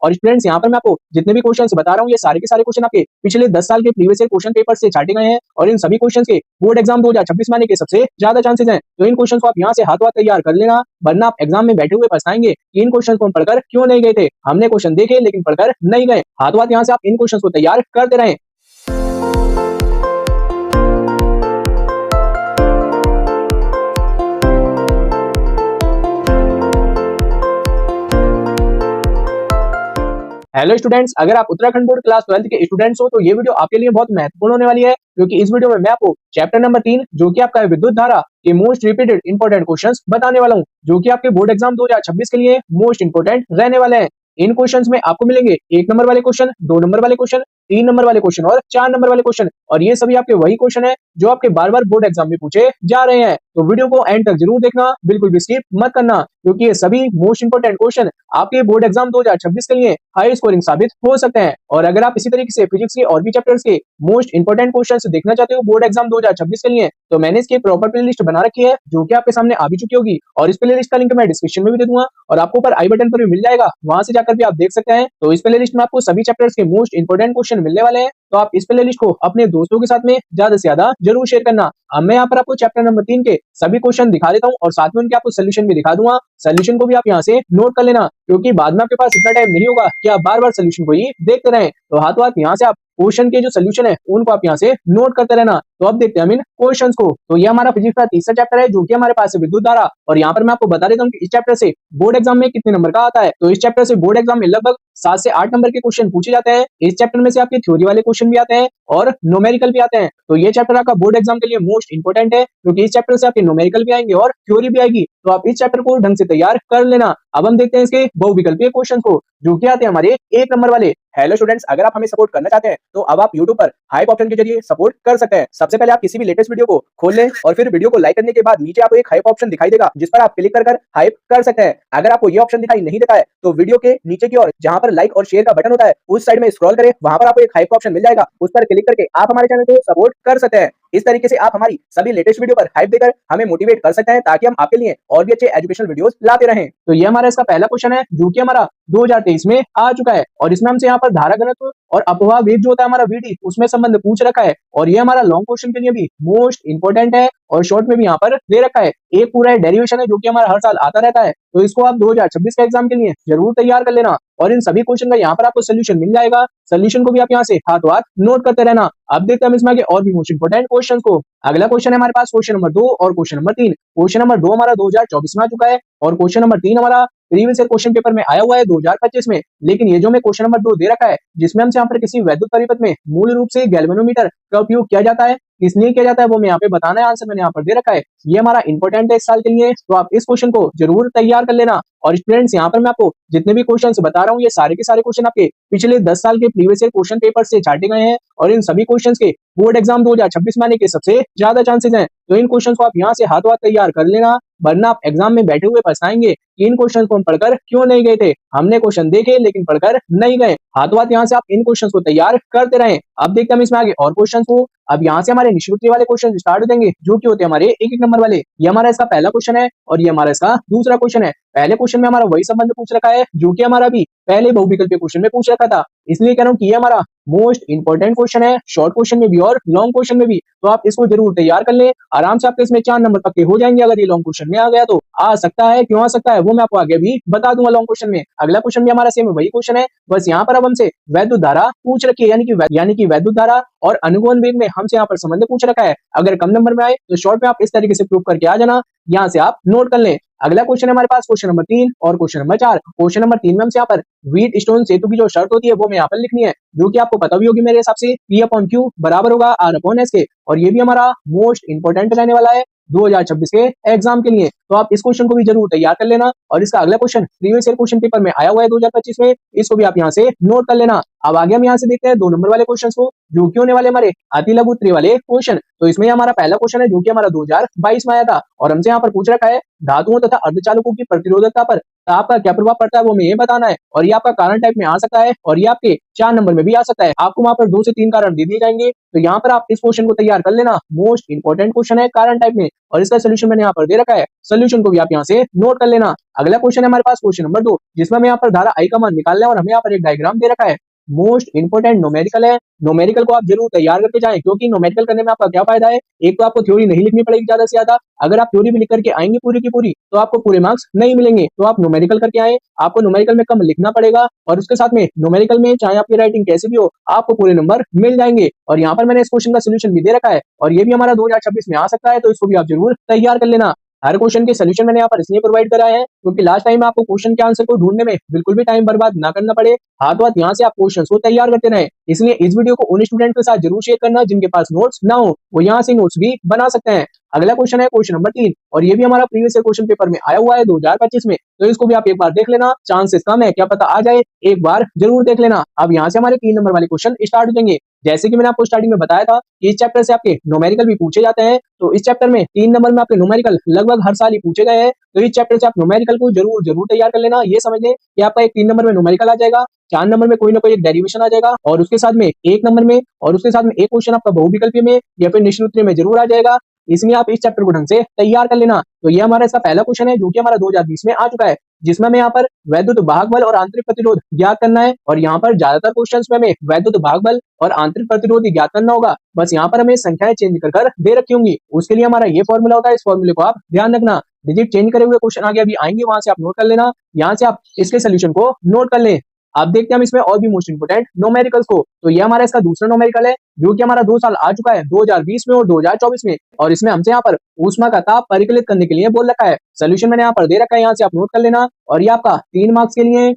और स्टूडेंट्स यहाँ पर मैं आपको जितने भी क्वेश्चन बता रहा हूँ ये सारे के सारे क्वेश्चन आपके पिछले 10 साल के प्रीवियस ईयर क्वेश्चन पेपर से छाटे गए हैं और इन सभी क्वेश्चन के बोर्ड एग्जाम 2026 में आने के सबसे ज्यादा चांसेस हैं। तो इन क्वेश्चन को आप यहाँ से हाथ तैयार कर लेना, वरना आप एग्जाम में बैठे हुए पछताएंगे कि इन क्वेश्चन को हम पढ़कर क्यों नहीं गए थे। हमने क्वेश्चन देखे लेकिन पढ़कर नहीं गए। हाथ यहाँ से आप इन क्वेश्चन को तैयार करते रहें। हेलो स्टूडेंट्स, अगर आप उत्तराखंड बोर्ड क्लास 12 के स्टूडेंट्स हो तो ये वीडियो आपके लिए बहुत महत्वपूर्ण होने वाली है, क्योंकि इस वीडियो में मैं आपको चैप्टर नंबर 3 जो कि आपका विद्युत धारा के मोस्ट रिपीटेड इंपॉर्टेंट क्वेश्चंस बताने वाला हूं, जो कि आपके बोर्ड एग्जाम 2026 के लिए मोस्ट इंपॉर्टेंट रहने वाले हैं। इन क्वेश्चंस में आपको मिलेंगे 1 नंबर वाले क्वेश्चन, 2 नंबर वाले क्वेश्चन, 3 नंबर वाले क्वेश्चन और 4 नंबर वाले क्वेश्चन, और ये सभी आपके वही क्वेश्चन है जो आपके बार-बार बोर्ड एग्जाम में पूछे जा रहे हैं। तो वीडियो को एंड तक जरूर देखना, बिल्कुल भी स्किप मत करना, क्योंकि ये सभी मोस्ट इंपोर्टेंट क्वेश्चन आपके बोर्ड एग्जाम 2026 के लिए हाई स्कोरिंग साबित हो सकते हैं। और अगर आप इसी तरीके से फिजिक्स के और भी चैप्टर्स के मोस्ट इंपोर्टेंट क्वेश्चंस देखना चाहते हो बोर्ड एग्जाम 2026 के लिए, तो मैंने इसकी प्रॉपर प्ले लिस्ट बना रखी है जो कि आपके सामने आ भी चुकी होगी, और इस प्ले लिस्ट का लिंक मैं डिस्क्रिप्शन में भी दे दूंगा और आपको ऊपर आई बटन पर भी मिल जाएगा, वहां से जाकर भी आप देख सकते हैं। तो इस प्ले लिस्ट में आपको सभी चैप्टर्स के मोस्ट इंपोर्टेंट क्वेश्चन मिलने वाले हैं, तो आप इस प्ले लिस्ट को अपने दोस्तों के साथ में ज्यादा से ज्यादा जरूर शेयर करना। अब मैं यहाँ पर आपको चैप्टर नंबर 3 के सभी क्वेश्चन दिखा देता हूँ और साथ में उनके आपको सोल्यूशन भी दिखा दूंगा। सोल्यूशन को भी आप यहाँ से नोट कर लेना, क्योंकि बाद में आपके पास इतना टाइम नहीं होगा कि आप बार बार सोल्यूशन को ही देखते रहें। तो हाथों हाथ यहाँ से आप क्वेश्चन के जो सोल्यूशन है उनको आप यहाँ से नोट करते रहना। तो अब देखते हैं हम इन क्वेश्चंस को। तो ये हमारा फिजिक्स का तीसरा चैप्टर है जो कि हमारे पास है विद्युत धारा, और यहाँ पर मैं आपको बता देता हूँ कि इस चैप्टर से बोर्ड एग्जाम में कितने नंबर का आता है। तो इस चैप्टर से बोर्ड एग्जाम में लगभग 7 से 8 नंबर के क्वेश्चन पूछे जाते हैं। इस चैप्टर में से आपके थ्योरी वाले क्वेश्चन भी आते हैं और न्यूमेरिकल भी आते हैं। तो ये चैप्टर आपका बोर्ड एग्जाम के लिए मोस्ट इंपोर्टेंट है, क्योंकि इस चैप्टर से आपके न्यूमेरिकल भी आएंगे और थ्योरी भी आएगी। तो आप इस चैप्टर को ढंग से तैयार कर लेना। अब हम देखते हैं इसके बहुविकल्पीय क्वेश्चन को, जो कि आते हैं हमारे 1 नंबर वाले। हेलो स्टूडेंट्स, अगर आप हमें सपोर्ट करना चाहते हैं तो अब आप YouTube पर हाइप ऑप्शन के जरिए सपोर्ट कर सकते हैं। सबसे पहले आप किसी भी लेटेस्ट वीडियो को खोल लें और फिर वीडियो को लाइक करने के बाद नीचे आपको एक हाइप ऑप्शन दिखाई देगा, जिस पर आप क्लिक कर हाइप कर सकते हैं। अगर आपको ये ऑप्शन दिखाई नहीं देता है तो वीडियो के नीचे की ओर जहां पर लाइक और शेयर का बटन होता है उस साइड में स्क्रॉल करें, वहां पर आपको एक हाइप ऑप्शन मिल जाएगा, उस पर क्लिक करके आप हमारे चैनल को सपोर्ट कर सकते हैं। इस तरीके से आप हमारी सभी लेटेस्ट वीडियो पर हाइप देकर हमें मोटिवेट कर सकते हैं, ताकि हम आपके लिए और भी अच्छे एजुकेशनल वीडियोस लाते रहें। तो ये हमारा इसका पहला क्वेश्चन है जो कि हमारा 2023 में आ चुका है, और इसमें हमसे यहाँ पर धारा घनत्व और अपवाह वेग जो होता है हमारा VD, उसमें संबंध पूछ रखा है। और ये हमारा लॉन्ग क्वेश्चन के लिए भी मोस्ट इंपोर्टेंट है और शॉर्ट में भी यहाँ पर दे रखा है। एक पूरा डेरिवेशन है जो कि हमारा हर साल आता रहता है, तो इसको आप 2026 के एग्जाम के लिए जरूर तैयार कर लेना। और इन सभी क्वेश्चन का यहाँ पर आपको सोल्यूशन मिल जाएगा, सोल्यूशन को भी आप यहाँ से हाथों हाथ नोट करते रहना। अब देखते हैं हम इसमें आगे और भी मोस्ट इंपोर्टेंट क्वेश्चन को। अगला क्वेश्चन है हमारे पास क्वेश्चन नंबर 2 और क्वेश्चन नंबर 3। क्वेश्चन नंबर 2 हमारा 2024 में आ चुका है और क्वेश्चन नंबर 3 हमारा प्रीवियस ईयर क्वेश्चन पेपर में आया हुआ है 2025 में। लेकिन ये जो मैं क्वेश्चन नंबर 2 दे रखा है, जिसमें हमसे यहाँ पर किसी वैद्युत परिपथ में मूल रूप से गैल्वेनोमीटर का उपयोग किया जाता है, किसलिए किया जाता है वो मैं यहाँ पे बताना है, आंसर मैंने यहाँ पर दे रखा है। ये हमारा इंपॉर्टेंट है इस साल के लिए, तो आप इस क्वेश्चन को जरूर तैयार कर लेना। और स्टूडेंट्स यहाँ पर मैं आपको जितने भी क्वेश्चंस बता रहा हूँ ये सारे के सारे क्वेश्चन आपके पिछले 10 साल के प्रीवियस ईयर क्वेश्चन पेपर से छाटे गए हैं, और इन सभी क्वेश्चंस के बोर्ड एग्जाम 2026 में आने के सबसे ज्यादा चांसेस हैं। तो इन क्वेश्चंस को आप यहाँ से हाथों हाथ तैयार कर लेना, वरना आप एग्जाम में बैठे हुए पछताएंगे कि इन क्वेश्चंस को हम पढ़कर क्यों नहीं गए थे। हमने क्वेश्चन देखे लेकिन पढ़कर नहीं गए। हाथों हाथ यहाँ से आप इन क्वेश्चंस को तैयार करते रहें। अब देखते हैं हम इसमें आगे और क्वेश्चंस को। अब यहाँ से हमारे निष्पत्ति वाले क्वेश्चन स्टार्ट हो जाएंगे, जो कि होते हैं हमारे 1-1 नंबर वाले। ये हमारा इसका पहला क्वेश्चन है और ये हमारा इसका दूसरा क्वेश्चन है। पहले क्वेश्चन में हमारा वही संबंध पूछ रखा है जो कि हमारा भी पहले बहुविकल्पीय क्वेश्चन में पूछ रखा था, इसलिए कह रहा हूँ कि ये हमारा मोस्ट इंपोर्टेंट क्वेश्चन है, शॉर्ट क्वेश्चन में भी और लॉन्ग क्वेश्चन में भी। तो आप इसको जरूर तैयार कर लें, आराम से आपके इसमें 4 नंबर पक्के हो जाएंगे। अगर ये लॉन्ग क्वेश्चन में आ गया तो आ सकता है, क्यों आ सकता है वो मैं आपको आगे भी बता दूंगा लॉन्ग क्वेश्चन में। अगला क्वेश्चन भी हमारा सेम वही क्वेश्चन है, बस यहाँ पर अब हमसे वैद्युत धारा पूछ रखी है, यानी कि वैद्युत धारा और अनुगमन वेग में हमसे यहाँ पर संबंध पूछ रखा है। अगर कम नंबर में आए तो शॉर्ट में आप इस तरीके से प्रूव करके आ जाना, यहाँ से आप नोट कर लें। अगला क्वेश्चन है हमारे पास क्वेश्चन नंबर 3 और क्वेश्चन नंबर 4। क्वेश्चन नंबर 3 में हमसे यहाँ पर व्हीट स्टोन सेतु की जो शर्त होती है वो मैं यहाँ पर लिखनी है, जो कि आपको पता भी होगी मेरे हिसाब से, P/Q बराबर होगा R/S के। और ये भी हमारा मोस्ट इंपोर्टेंट रहने वाला है 2026 के एग्जाम के लिए, तो आप इस क्वेश्चन को भी जरूर तैयार कर लेना। और इसका अगला question previous year question paper में आया हुआ है 2025 में, इसको भी आप यहाँ से नोट कर लेना। अब आगे हम यहाँ से देखते हैं 2 नंबर वाले क्वेश्चन को, जो कि होने वाले हमारे अति लघु त्रिवाले क्वेश्चन। तो इसमें हमारा पहला क्वेश्चन है जो कि हमारा 2022 में आया था, और हमसे यहाँ पर पूछ रखा है धातुओं तथा अर्धचालकों की प्रतिरोधकता पर आपका क्या प्रभाव पड़ता है वो हमें ये बताना है, और ये आपका कारण टाइप में आ सकता है और ये आपके 4 नंबर में भी आ सकता है। आपको वहां पर 2 से 3 कारण दे दिए जाएंगे, तो यहाँ पर आप इस क्वेश्चन को तैयार कर लेना। मोस्ट इंपोर्टेंट क्वेश्चन है कारण टाइप में, और इसका सोल्यूशन मैंने यहाँ पर दे रखा है, सोल्यूशन को भी आप यहाँ से नोट कर लेना। अगला क्वेश्चन है हमारे पास क्वेश्चन नंबर 2, जिसमें हमें यहाँ पर धारा आई का मान निकालना है और हमें यहाँ पर एक डायग्राम दे रखा है। मोस्ट इंपोर्टेंट न्यूमेरिकल है, न्यूमेरिकल को आप जरूर तैयार करके जाएं, क्योंकि न्यूमेरिकल करने में आपका क्या फायदा है, एक तो आपको थ्योरी नहीं लिखनी पड़ेगी ज्यादा से ज्यादा, अगर आप थ्योरी भी लिख करके आएंगे पूरी की पूरी तो आपको पूरे मार्क्स नहीं मिलेंगे। तो आप न्यूमेरिकल करके आए, आपको न्यूमेरिकल में कम लिखना पड़ेगा, और उसके साथ में न्यूमेरिकल में चाहे आपकी राइटिंग कैसी भी हो आपको पूरे नंबर मिल जाएंगे। और यहाँ पर मैंने इस क्वेश्चन का सोल्यूशन भी दे रखा है, और ये भी हमारा 2026 में आ सकता है, तो इसको भी आप जरूर तैयार कर लेना। हर क्वेश्चन के सोल्यूशन मैंने यहाँ पर इसलिए प्रोवाइड करा है क्योंकि लास्ट टाइम आपको क्वेश्चन के आंसर को ढूंढने में बिल्कुल भी टाइम बर्बाद ना करना पड़े, हाथों हाथ यहाँ से आप क्वेश्चन को तैयार करते रहे। इसलिए इस वीडियो को उन स्टूडेंट के साथ जरूर शेयर करना जिनके पास नोट्स ना हो, वो यहाँ से नोट्स भी बना सकते हैं। अगला क्वेश्चन है क्वेश्चन नंबर 3, और ये भी हमारा प्रीवियस क्वेश्चन पेपर में आया हुआ है 2025 में, तो इसको भी आप एक बार देख लेना, चांसेस कम है, क्या पता आ जाए, एक बार जरूर देख लेना। अब यहाँ से हमारे 3 नंबर वाले क्वेश्चन स्टार्ट हो जाएंगे। जैसे कि मैंने आपको स्टार्टिंग में बताया था कि इस चैप्टर से आपके न्यूमेरिकल भी पूछे जाते हैं, तो इस चैप्टर में 3 नंबर में आपके न्यूमेरिकल लगभग हर साल ही पूछे गए हैं, तो इस चैप्टर से आप न्यूमेरिकल को जरूर जरूर तैयार कर लेना। ये समझ लें कि आपका एक 3 नंबर में न्यूमेरिकल आ जाएगा, 4 नंबर में कोई ना कोई एक डेरिवेशन आ जाएगा, और उसके साथ में 1 नंबर में और उसके साथ में एक क्वेश्चन आपका बहुविकल्पीय में या फिर निश्चित उत्तरीय में जरूर आ जाएगा। इसमें आप इस चैप्टर को ढंग से तैयार कर लेना। तो ये हमारा इसका पहला क्वेश्चन है जो कि हमारा 2020 में आ चुका है, जिसमें हमें यहाँ पर वैद्युत भाग बल और आंतरिक प्रतिरोध ज्ञात करना है, और यहाँ पर ज्यादातर क्वेश्चंस में हमें वैद्युत भाग बल और आंतरिक प्रतिरोध ही ज्ञात करना होगा। बस यहाँ पर हमें संख्याएं चेंज कर कर दे रखी होंगी, उसके लिए हमारा ये फॉर्मूला होता है, इस फॉर्मूले को आप ध्यान रखना। डिजिट चेंज करे हुए क्वेश्चन आगे अभी आएंगे, वहां से आप नोट कर लेना, यहाँ से आप इसके सोल्यूशन को नोट कर लें। अब देखते हैं हम इसमें और भी मोस्ट इंपोर्टेंट न्यूमेरिकल्स को। तो ये हमारा इसका दूसरा न्यूमेरिकल है जो कि हमारा 2 साल आ चुका है, 2020 में और 2024 में, और इसमें हमसे यहाँ पर ऊष्मा का ताप परिकलित करने के लिए बोल रखा है। सोल्यूशन मैंने यहाँ पर दे रखा है, यहाँ से आप नोट कर लेना, और ये आपका 3 मार्क्स के लिए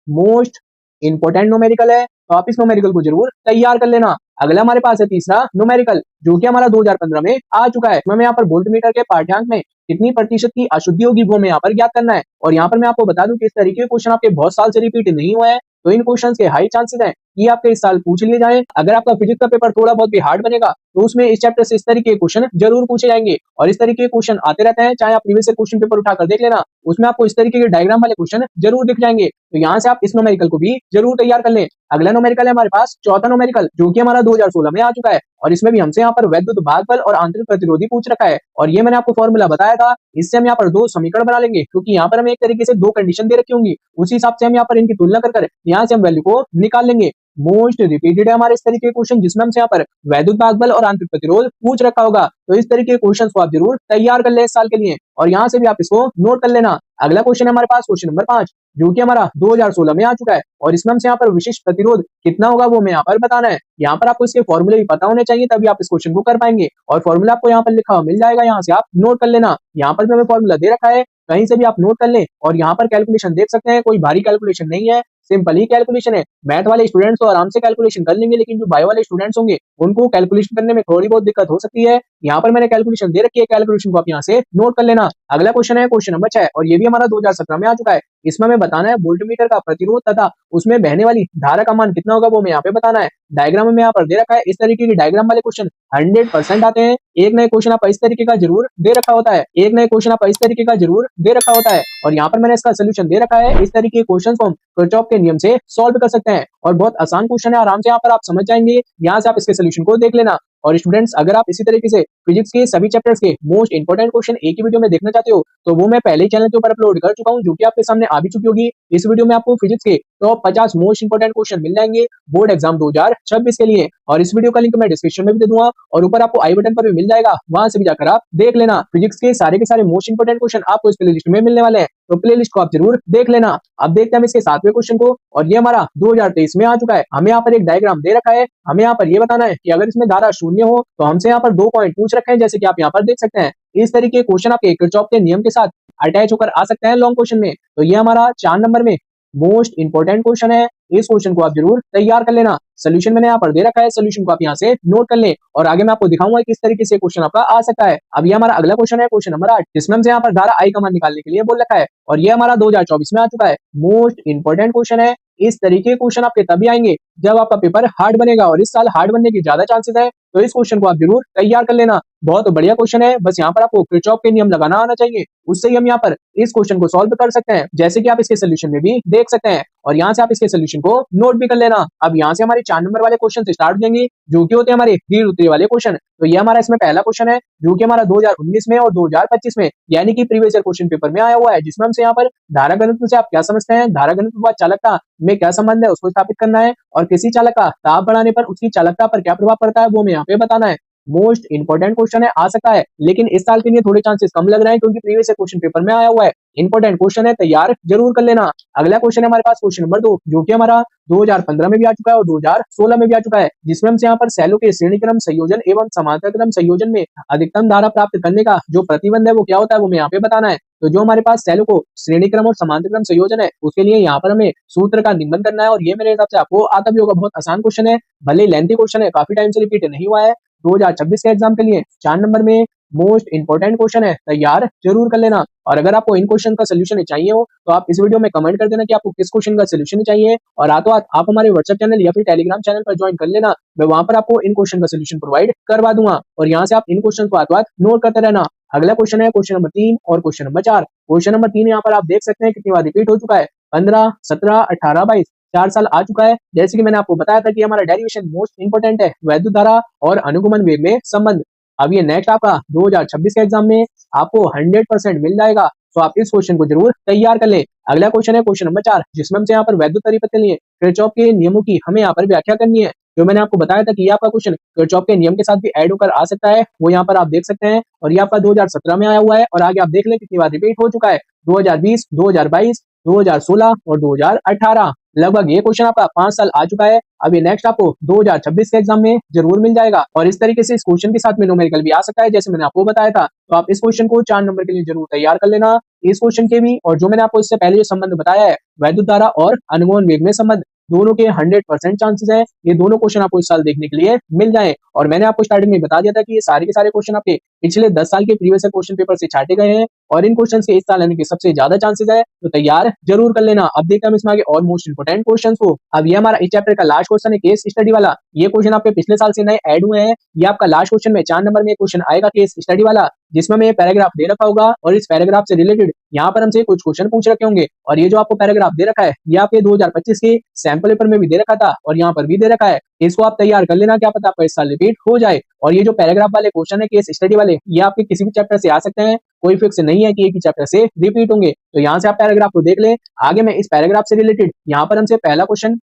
मोस्ट इंपोर्टेंट न्यूमेरिकल है, तो आप इस न्यूमेरिकल को जरूर तैयार कर लेना। अगला हमारे पास है तीसरा न्यूमेरिकल जो कि हमारा 2015 में आ चुका है। हमें यहाँ पर वोल्टमीटर के पाठ्यांक में कितनी प्रतिशत की अशुद्धि होगी वो हमें यहाँ पर ज्ञात करना है, और यहाँ पर मैं आपको बता दूं कि इस तरीके के क्वेश्चन आपके बहुत साल से रिपीट नहीं हुए हैं, तो इन क्वेश्चन के हाई चांसेस हैं कि आपके इस साल पूछ लिए जाए। अगर आपका फिजिक्स का पेपर थोड़ा बहुत भी हार्ड बनेगा तो उसमें इस चैप्टर से इस तरीके के क्वेश्चन जरूर पूछे जाएंगे, और इस तरीके के क्वेश्चन आते रहते हैं, चाहे आप प्रीवियस क्वेश्चन पेपर उठाकर देख लेना, उसमें आपको इस तरीके के डायग्राम वाले क्वेश्चन जरूर दिख जाएंगे। तो यहाँ से आप इस न्यूमेरिकल को भी जरूर तैयार कर लें। अगला न्यूमेरिकल है हमारे पास चौथा न्यूमेरिकल जो कि हमारा 2016 में आ चुका है, और इसमें भी हमसे यहाँ पर वैद्युत भाग बल और आंतरिक प्रतिरोधी पूछ रखा है, और ये मैंने आपको फॉर्मूला बताया था। इससे हम यहाँ पर 2 समीकरण बना लेंगे, क्योंकि यहाँ पर हमें एक तरीके से 2 कंडीशन दे रखी होंगी, उसी हिसाब से हम यहाँ पर इनकी तुलना कर यहाँ से हम वैल्यू को निकाल लेंगे। मोस्ट रिपीटेड है हमारे इस तरीके के क्वेश्चन जिसमें हमसे यहाँ पर वैद्युत भाग बल और आंतरिक प्रतिरोध पूछ रखा होगा, तो इस तरीके के क्वेश्चंस को आप जरूर तैयार कर ले इस साल के लिए, और यहाँ से भी आप इसको नोट कर लेना। अगला क्वेश्चन है हमारे पास क्वेश्चन नंबर 5 जो कि हमारा 2016 में आ चुका है, और इसमें हमसे यहाँ पर विशिष्ट प्रतिरोध कितना होगा वो हमें यहाँ पर बताना है। यहाँ पर आपको इसके फॉर्मूले भी पता होने चाहिए, तभी आप इस क्वेश्चन को कर पाएंगे, और फॉर्मूला आपको यहाँ पर लिखा हुआ मिल जाएगा, यहाँ से आप नोट कर लेना। यहाँ पर भी हमें फॉर्मूला दे रखा है, कहीं से भी आप नोट कर लें, और यहाँ पर कैलकुलेशन देख सकते हैं, कोई भारी कैलकुलेशन नहीं है, सिंपल ही कैलकुलेशन है। मैथ वाले स्टूडेंट्स तो आराम से कैलकुलेशन कर लेंगे, लेकिन जो बायो वाले स्टूडेंट्स होंगे उनको कैलकुलेशन करने में थोड़ी बहुत दिक्कत हो सकती है। यहाँ पर मैंने कैलकुलेशन दे रखी है, कैलकुलेशन को आप यहाँ से नोट कर लेना। अगला क्वेश्चन है क्वेश्चन नंबर 6, और ये भी हमारा 2017 में आ चुका है। इसमें हमें बताना है वोल्टमीटर का प्रतिरोध तथा उसमें बहने वाली धारा का मान कितना होगा वो हमें यहाँ पे बताना है। डायग्राम में यहाँ पर दे रखा है, इस तरीके की डायग्राम वाले क्वेश्चन 100% आते हैं। एक नए क्वेश्चन आपका इस तरीके का जरूर दे रखा होता है, एक नए क्वेश्चन आपका इस तरीके का जरूर दे रखा होता है, और यहाँ पर मैंने इसका सोल्यूशन दे रखा है। इस तरीके के क्वेश्चन को हम किरचॉफ के नियम से सॉल्व कर सकते हैं, और बहुत आसान क्वेश्चन है, आराम से यहाँ पर आप समझ जाएंगे। यहाँ से आप इसके सोल्यूशन को देख लेना। और स्टूडेंट्स अगर आप इसी तरीके से फिजिक्स के सभी चैप्टर्स के मोस्ट इंपोर्टेंट क्वेश्चन एक ही वीडियो में देखना चाहते हो तो वो मैं पहले ही चैनल के ऊपर अपलोड कर चुका हूँ, जो कि आपके सामने आ भी चुकी होगी। इस वीडियो में आपको फिजिक्स के टॉप 50 मोस्ट इंपोर्टेंट क्वेश्चन मिल जाएंगे बोर्ड एग्जाम 2026 के लिए, और इस वीडियो का लिंक मैं डिस्क्रिप्शन में भी दे दूंगा, और ऊपर आपको आई बटन पर भी मिल जाएगा, वहां से भी जाकर आप देख लेना। फिजिक्स के सारे मोस्ट इंपोर्टेंट क्वेश्चन आपको इस प्लेलिस्ट में मिलने वाले हैं, तो प्लेलिस्ट को आप जरूर देख लेना। अब देखते हैं हम इसके 7वें क्वेश्चन को, और ये हमारा 2023 में आ चुका है। हमें यहाँ पर एक डायग्राम दे रखा है, हमें यहाँ पर ये बताना है कि अगर इसमें धारा शून्य हो तो हमसे यहाँ पर 2 पॉइंट पूछ रखे हैं, जैसे कि आप यहाँ पर देख सकते हैं। इस तरीके के क्वेश्चन आपके किरचॉफ के नियम के साथ अटैच होकर आ सकते हैं लॉन्ग क्वेश्चन में। तो ये हमारा 4 नंबर में मोस्ट इंपोर्टेंट क्वेश्चन है, इस क्वेश्चन को आप जरूर तैयार कर लेना। सोल्यूशन मैंने यहाँ पर दे रखा है, सोल्यूशन को आप यहाँ से नोट कर लें, और आगे मैं आपको दिखाऊंगा किस तरीके से क्वेश्चन आपका आ सकता है। अब ये हमारा अगला क्वेश्चन है क्वेश्चन नंबर 8, जिसमें हमसे यहाँ पर धारा आई का मान निकालने के लिए बोल रखा है, और ये हमारा 2024 में आ चुका है। मोस्ट इंपोर्टेंट क्वेश्चन है। इस तरीके के क्वेश्चन आपके तभी आएंगे जब आपका पेपर हार्ड बनेगा, और इस साल हार्ड बनने की ज्यादा चांसेस है, तो इस क्वेश्चन को आप जरूर तैयार कर लेना। बहुत बढ़िया क्वेश्चन है, बस यहाँ पर आपको किरचॉफ के नियम लगाना आना चाहिए, उससे ही हम यहाँ पर इस क्वेश्चन को सॉल्व कर सकते हैं, जैसे कि आप इसके सोल्यूशन में भी देख सकते हैं। और यहाँ से आप इसके सोल्यूशन को नोट भी कर लेना। अब यहाँ से हमारे 4 नंबर वाले क्वेश्चन से स्टार्ट हो जाएंगे, जो कि होते हैं हमारे दीर्घ उत्तरीय वाले क्वेश्चन। तो ये हमारा इसमें पहला क्वेश्चन है, जो कि हमारा 2019 में और 2025 में यानी कि प्रीवियस ईयर क्वेश्चन पेपर में आया हुआ है, जिसमें हमसे यहाँ पर धारा घनत्व से आप क्या समझते हैं, धारा घनत्व व चालकता में क्या संबंध है उसको स्थापित करना है, और किसी चालक का ताप बढ़ाने पर उसकी चालकता पर क्या प्रभाव पड़ता है वो हमें यहाँ पे बताना है। मोस्ट इंपोर्टेंट क्वेश्चन है, आ सकता है, लेकिन इस साल के लिए थोड़े चांसेस कम लग रहे हैं क्योंकि प्रीवियस क्वेश्चन पेपर में आया हुआ है। इंपोर्टेंट क्वेश्चन है, तैयार जरूर कर लेना। अगला क्वेश्चन है हमारे पास क्वेश्चन नंबर 2, जो कि हमारा 2015 में भी आ चुका है और 2016 में भी आ चुका है, जिसमें हमसे यहाँ पर सेलों के श्रेणी क्रम संयोजन एवं समांतर क्रम संयोजन में अधिकतम धारा प्राप्त करने का जो प्रतिबंध है वो क्या होता है वो हमें यहाँ पे बताना है। तो जो हमारे पास सेलों को श्रेणी क्रम और समांतर क्रम संयोजन है उसके लिए यहाँ पर हमें सूत्र का निबंध करना है, और ये मेरे हिसाब से आपको आता भी होगा, बहुत आसान क्वेश्चन है, भले लेंथी क्वेश्चन है, काफी टाइम से रिपीट नहीं हुआ है। 2026 के एग्जाम के लिए 4 नंबर में मोस्ट इंपोर्टेंट क्वेश्चन है, तैयार जरूर कर लेना। और अगर आपको इन क्वेश्चन का सोल्यूशन चाहिए हो तो आप इस वीडियो में कमेंट कर देना कि आपको किस क्वेश्चन का सोल्यूशन चाहिए, और रातों रात आप हमारे व्हाट्सएप चैनल या फिर टेलीग्राम चैनल पर ज्वाइन कर लेना। मैं वहां पर आपको इन क्वेश्चन का सोल्यूशन प्रोवाइड करवा दूंगा, और यहाँ से आप इन क्वेश्चन को रातों रात नोट करते रहना। अगला क्वेश्चन है क्वेश्चन नंबर 3 और क्वेश्चन नंबर 4। क्वेश्चन नंबर 3 यहाँ पर आप देख सकते हैं कितनी बार रिपीट हो चुका है, 15, 17, 18, 22, 4 साल आ चुका है। जैसे कि मैंने आपको बताया था कि हमारा डेरिवेशन मोस्ट इंपोर्टेंट है, वैद्युत धारा और अनुगमन वेग में संबंध। अब ये नेक्स्ट आपका 2026 के एग्जाम में आपको 100% मिल जाएगा, तो आप इस क्वेश्चन को जरूर तैयार कर लें। अगला क्वेश्चन है क्वेश्चन नंबर 4, जिसमें हमसे यहाँ पर वैद्युत परिपथ के लिए किरचॉफ के नियमों की हमें यहाँ पर व्याख्या करनी है। जो मैंने आपको बताया था कि ये आपका क्वेश्चन किरचॉफ के नियम के साथ भी ऐड होकर आ सकता है, वो यहाँ पर आप देख सकते हैं, और ये आपका 2017 में आया हुआ है, और आगे आप देख लें कितनी बार रिपीट हो चुका है, 2020, 2022, 2016 और 2018। लगभग ये क्वेश्चन आपका 5 साल आ चुका है। अब ये नेक्स्ट आपको 2026 के एग्जाम में जरूर मिल जाएगा, और इस तरीके से इस क्वेश्चन के साथ में न्यूमेरिकल भी आ सकता है, जैसे मैंने आपको बताया था। तो आप इस क्वेश्चन को 4 नंबर के लिए जरूर तैयार कर लेना, इस क्वेश्चन के भी, और जो मैंने आपको इससे पहले जो संबंध बताया है वैद्युत धारा और अनुगमन वेग में संबंध, दोनों के 100% चांसेस है ये दोनों क्वेश्चन आपको इस साल देखने के लिए मिल जाए। और मैंने आपको स्टार्टिंग में बता दिया था कि ये सारे के सारे क्वेश्चन आपके पिछले 10 साल के प्रीवियस क्वेश्चन पेपर से छाटे गए हैं, और इन क्वेश्चन के इस साल आने के सबसे ज्यादा चांसेस है, तो तैयार जरूर कर लेना। अब देखते हैं हम इसमें आगे और मोस्ट इंपोर्टेंट क्वेश्चन को। अब ये हमारा इस चैप्टर का लास्ट क्वेश्चन है, केस स्टडी वाला। ये क्वेश्चन आपके पिछले साल से नए ऐड हुए हैं। ये आपका लास्ट क्वेश्चन में 4 नंबर में क्वेश्चन आएगा केस स्टडी वाला, जिसमें हमें पैराग्राफ दे रखा होगा, और इस पैराग्राफ से रिलेटेड यहाँ पर हमसे कुछ क्वेश्चन पूछ रखे होंगे। और ये जो आपको पैराग्राफ दे रखा है ये आपके 2025 के सैंपल पेपर में भी दे रखा था, और यहाँ पर भी दे रखा है। इसको आप तैयार कर लेना, क्या पता आपका इस साल रिपीट हो जाए। और ये जो पैराग्राफ वाले क्वेश्चन है केस स्टडी वाले, ये आपके किसी भी चैप्टर से आ सकते हैं, कोई फिक्स नहीं है कि एक ही चैप्टर से रिपीट होंगे। तो यहाँ से आप पैराग्राफ को देख लें। आगे मैं इस पैराग्राफ से रिलेटेड यहाँ पर हमसे पहला क्वेश्चन,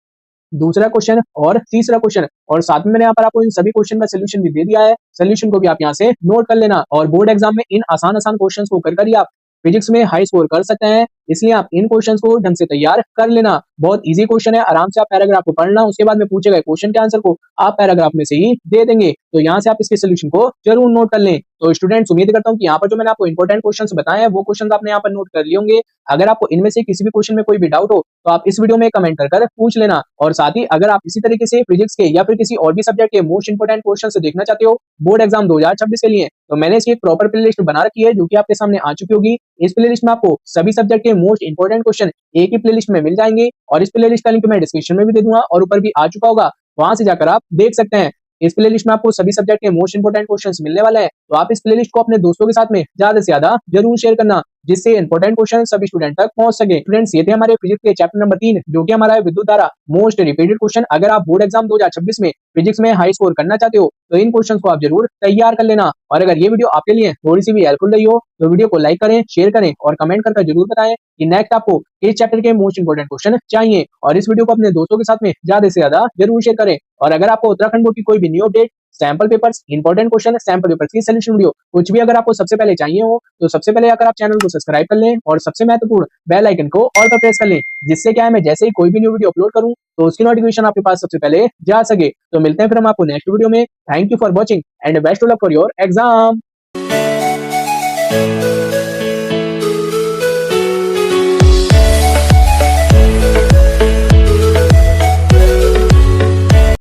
दूसरा क्वेश्चन और तीसरा क्वेश्चन, और साथ में मैंने यहाँ पर आपको इन सभी क्वेश्चन का सोल्यूशन भी दे दिया है। सोल्यूशन को भी आप यहाँ से नोट कर लेना, और बोर्ड एग्जाम में इन आसान आसान क्वेश्चंस को कर ही आप फिजिक्स में हाई स्कोर कर सकते हैं, इसलिए आप इन क्वेश्चंस को ढंग से तैयार कर लेना। बहुत इजी क्वेश्चन है, आराम से आप पैराग्राफ को पढ़ना, उसके बाद में पूछे गए क्वेश्चन के आंसर को आप पैराग्राफ में से ही दे देंगे। तो यहाँ से आप इसके सोल्यूशन को जरूर नोट कर लें। तो स्टूडेंट्स, उम्मीद करता हूँ कि यहाँ पर जो मैंने आपको इंपॉर्टेंट क्वेश्चंस बताए हैं वो क्वेश्चन आपने यहाँ पर नोट कर लिए होंगे। अगर आपको इनमें से किसी भी क्वेश्चन में कोई भी डाउट हो तो आप इस वीडियो में कमेंट कर पूछ लेना, और साथ ही अगर आप इसी तरीके से फिजिक्स के या फिर किसी और भी सब्जेक्ट के मोस्ट इंपोर्टेंट क्वेश्चन देखना चाहते हो बोर्ड एग्जाम 2026 के लिए, तो मैंने इसकी एक प्रॉपर प्लेलिस्ट बना रखी है जो कि आपके सामने आ चुकी होगी। इस प्लेलिस्ट में आपको सभी सब्जेक्ट के मोस्ट इंपोर्टेंट क्वेश्चन एक ही प्लेलिस्ट में मिल जाएंगे, और इस प्लेलिस्ट का लिंक मैं डिस्क्रिप्शन में भी दे दूंगा, और ऊपर भी आ चुका होगा, वहां से जाकर आप देख सकते हैं। इस प्लेलिस्ट में आपको सभी सब्जेक्ट के मोस्ट इंपोर्टेंट क्वेश्चंस मिलने वाले हैं, तो आप इस प्लेलिस्ट को अपने दोस्तों के साथ में ज्यादा से ज्यादा जरूर शेयर करना, जिससे इंपोर्टेंट क्वेश्चन सभी स्टूडेंट तक पहुंच सके। स्टूडेंट्स, ये थे हमारे फिजिक्स के चैप्टर नंबर 3, जो कि हमारा है विद्युत धारा, मोस्ट रिपीटेड क्वेश्चन। अगर आप बोर्ड एग्जाम 2026 में फिजिक्स में हाई स्कोर करना चाहते हो तो इन क्वेश्चंस को आप जरूर तैयार कर लेना। और अगर ये वीडियो आपके लिए थोड़ी सी भी हेल्पफुल रही हो तो वीडियो को लाइक करें, शेयर करें, और कमेंट करके जरूर बताएं कि नेक्स्ट आपको इस चैप्टर के मोस्ट इंपोर्टेंट क्वेश्चन चाहिए, और इस वीडियो को अपने दोस्तों के साथ में ज्यादा से ज्यादा जरूर शेयर करें। और अगर आपको उत्तराखंड बोर्ड की कोई भी new update, sample papers, important question, sample papers की सोल्यूशन वीडियो कुछ भी अगर आपको सबसे पहले चाहिए हो तो सबसे पहले अगर आप चैनल को सब्सक्राइब कर लें, और सबसे महत्वपूर्ण बेल आइकन को ऑल पर प्रेस कर लें, जिससे क्या है मैं जैसे ही कोई भी न्यू वीडियो अपलोड करूं तो उसकी नोटिफिकेशन आपके पास सबसे पहले जा सके। तो मिलते हैं फिर हम आपको नेक्स्ट वीडियो में। Thank you for watching and best of luck for your exam.